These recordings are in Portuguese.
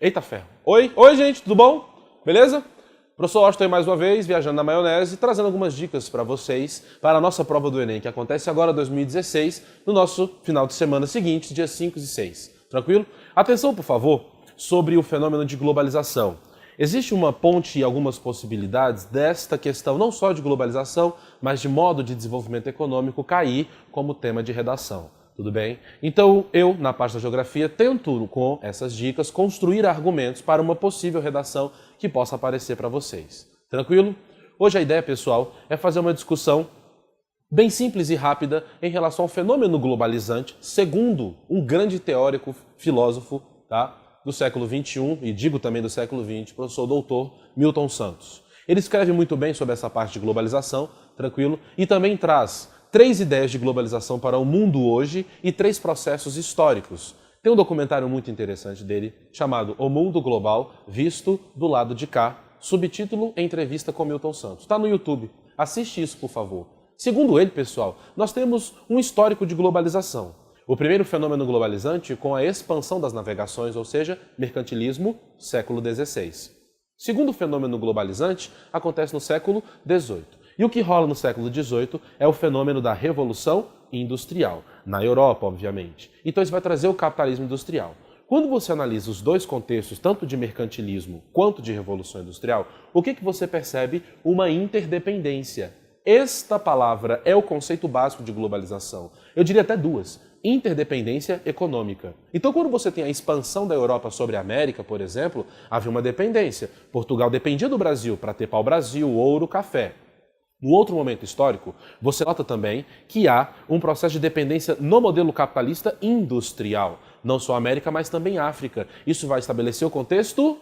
Eita ferro. Oi gente, tudo bom? Beleza? Professor Austin aí mais uma vez, viajando na maionese, trazendo algumas dicas para vocês para a nossa prova do Enem, que acontece agora 2016, no nosso final de semana seguinte, dias 5 e 6. Tranquilo? Atenção, por favor, sobre o fenômeno de globalização. Existe uma ponte e algumas possibilidades desta questão, não só de globalização, mas de modo de desenvolvimento econômico cair como tema de redação. Tudo bem? Então eu, na parte da geografia, tento com essas dicas construir argumentos para uma possível redação que possa aparecer para vocês. Tranquilo? Hoje a ideia, pessoal, é fazer uma discussão bem simples e rápida em relação ao fenômeno globalizante, segundo um grande teórico, filósofo, tá? Do século XXI, e digo também do século XX, professor doutor Milton Santos. Ele escreve muito bem sobre essa parte de globalização, tranquilo, e também traz 3 ideias de globalização para o mundo hoje e 3 processos históricos. Tem um documentário muito interessante dele, chamado O Mundo Global, visto do lado de cá, subtítulo Entrevista com Milton Santos. Está no YouTube. Assiste isso, por favor. Segundo ele, pessoal, nós temos um histórico de globalização. O primeiro fenômeno globalizante com a expansão das navegações, ou seja, mercantilismo, século XVI. Segundo fenômeno globalizante acontece no século XVIII. E o que rola no século XVIII é o fenômeno da Revolução Industrial, na Europa, obviamente. Então isso vai trazer o capitalismo industrial. Quando você analisa os dois contextos, tanto de mercantilismo quanto de Revolução Industrial, o que você percebe? Uma interdependência. Esta palavra é o conceito básico de globalização. Eu diria até 2. Interdependência econômica. Então, quando você tem a expansão da Europa sobre a América, por exemplo, havia uma dependência. Portugal dependia do Brasil para ter pau-brasil, ouro, café. No outro momento histórico, você nota também que há um processo de dependência no modelo capitalista industrial. Não só a América, mas também a África. Isso vai estabelecer o contexto?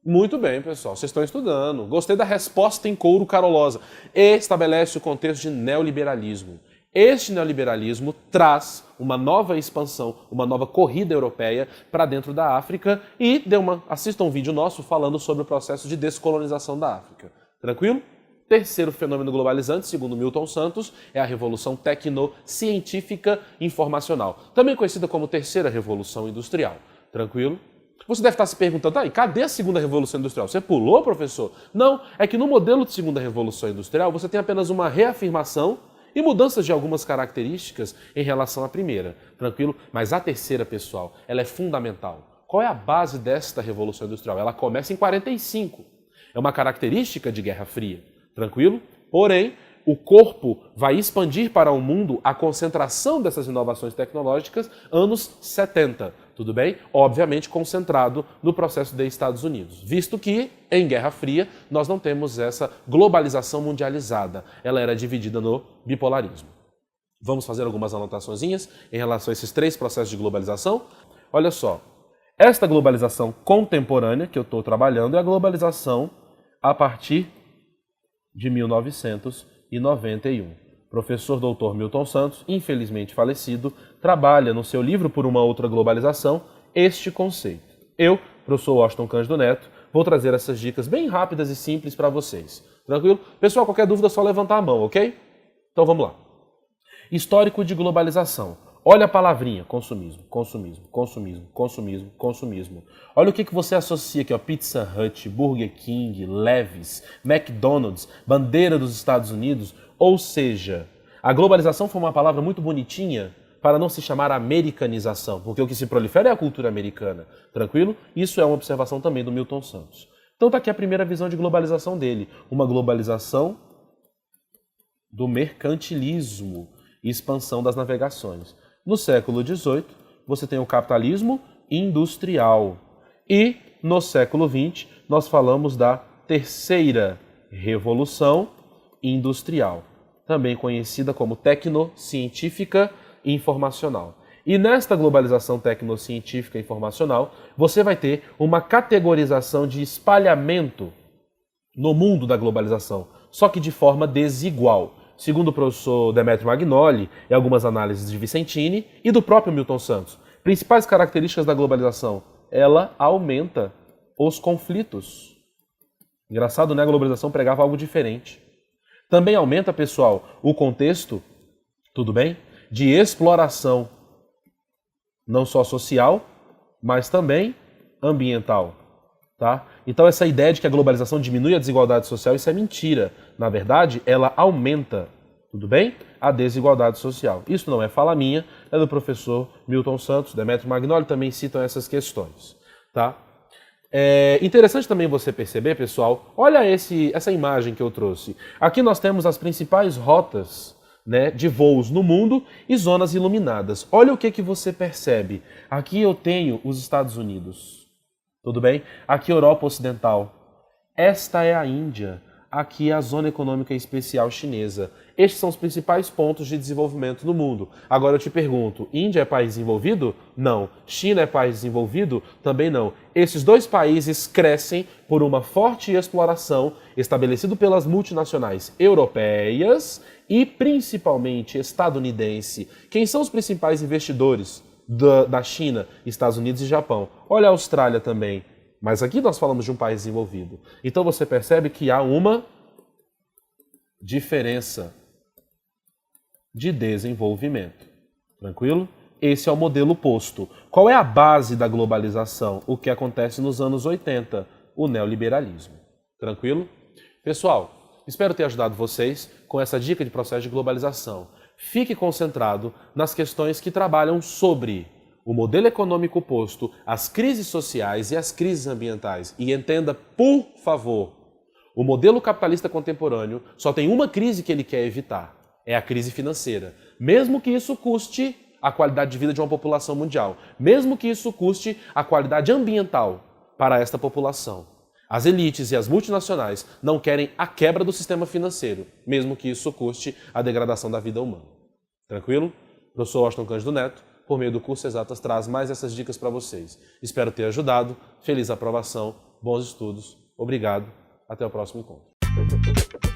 Muito bem, pessoal. Vocês estão estudando. Gostei da resposta em couro carolosa. Estabelece o contexto de neoliberalismo. Este neoliberalismo traz uma nova expansão, uma nova corrida europeia para dentro da África e assista um vídeo nosso falando sobre o processo de descolonização da África. Tranquilo? Terceiro fenômeno globalizante, segundo Milton Santos, é a Revolução Tecnocientífica Informacional, também conhecida como Terceira Revolução Industrial. Tranquilo? Você deve estar se perguntando, e cadê a Segunda Revolução Industrial? Você pulou, professor? Não, é que no modelo de Segunda Revolução Industrial você tem apenas uma reafirmação e mudanças de algumas características em relação à primeira. Tranquilo? Mas a terceira, pessoal, ela é fundamental. Qual é a base desta Revolução Industrial? Ela começa em 45. É uma característica de Guerra Fria. Tranquilo? Porém, o corpo vai expandir para o mundo a concentração dessas inovações tecnológicas anos 70, tudo bem? Obviamente concentrado no processo dos Estados Unidos, visto que, em Guerra Fria, nós não temos essa globalização mundializada, ela era dividida no bipolarismo. Vamos fazer algumas anotaçõezinhas em relação a esses 3 processos de globalização? Olha só, esta globalização contemporânea que eu estou trabalhando é a globalização a partir de 1991. Professor doutor Milton Santos, infelizmente falecido, trabalha no seu livro Por uma Outra Globalização este conceito. Eu, professor Washington Cândido Neto, vou trazer essas dicas bem rápidas e simples para vocês. Tranquilo? Pessoal, qualquer dúvida é só levantar a mão, ok? Então vamos lá. Histórico de globalização. Olha a palavrinha, consumismo, consumismo, consumismo, consumismo, consumismo. Olha o que você associa aqui, ó, Pizza Hut, Burger King, Levi's, McDonald's, bandeira dos Estados Unidos. Ou seja, a globalização foi uma palavra muito bonitinha para não se chamar americanização, porque o que se prolifera é a cultura americana. Tranquilo? Isso é uma observação também do Milton Santos. Então está aqui a primeira visão de globalização dele. Uma globalização do mercantilismo e expansão das navegações. No século XVIII, você tem o capitalismo industrial. E, no século XX, nós falamos da Terceira Revolução Industrial, também conhecida como Tecnocientífica Informacional. E nesta globalização tecnocientífica informacional, você vai ter uma categorização de espalhamento no mundo da globalização, só que de forma desigual. Segundo o professor Demetrio Magnoli e algumas análises de Vicentini e do próprio Milton Santos. Principais características da globalização: ela aumenta os conflitos. Engraçado, né? A globalização pregava algo diferente. Também aumenta, pessoal, o contexto, tudo bem? De exploração, não só social, mas também ambiental. Tá? Então essa ideia de que a globalização diminui a desigualdade social, isso é mentira. Na verdade, ela aumenta, tudo bem? A desigualdade social. Isso não é fala minha, é do professor Milton Santos, Demetrio Magnoli também citam essas questões. Tá? É interessante também você perceber, pessoal, olha essa imagem que eu trouxe. Aqui nós temos as principais rotas, né, de voos no mundo e zonas iluminadas. Olha o que você percebe. Aqui eu tenho os Estados Unidos. Tudo bem? Aqui Europa Ocidental. Esta é a Índia. Aqui é a Zona Econômica Especial Chinesa. Estes são os principais pontos de desenvolvimento no mundo. Agora eu te pergunto, Índia é país desenvolvido? Não. China é país desenvolvido? Também não. Esses dois países crescem por uma forte exploração estabelecida pelas multinacionais europeias e principalmente estadunidense. Quem são os principais investidores da China, Estados Unidos e Japão? Olha a Austrália também. Mas aqui nós falamos de um país desenvolvido. Então você percebe que há uma diferença de desenvolvimento. Tranquilo? Esse é o modelo posto. Qual é a base da globalização? O que acontece nos anos 80? O neoliberalismo. Tranquilo? Pessoal, espero ter ajudado vocês com essa dica de processo de globalização. Fique concentrado nas questões que trabalham sobre o modelo econômico posto, as crises sociais e as crises ambientais. E entenda, por favor, o modelo capitalista contemporâneo só tem uma crise que ele quer evitar. É a crise financeira. Mesmo que isso custe a qualidade de vida de uma população mundial. Mesmo que isso custe a qualidade ambiental para esta população. As elites e as multinacionais não querem a quebra do sistema financeiro, mesmo que isso custe a degradação da vida humana. Tranquilo? Professor Washington Cândido Neto, por meio do curso Exatas, traz mais essas dicas para vocês. Espero ter ajudado. Feliz aprovação, bons estudos, obrigado, até o próximo encontro.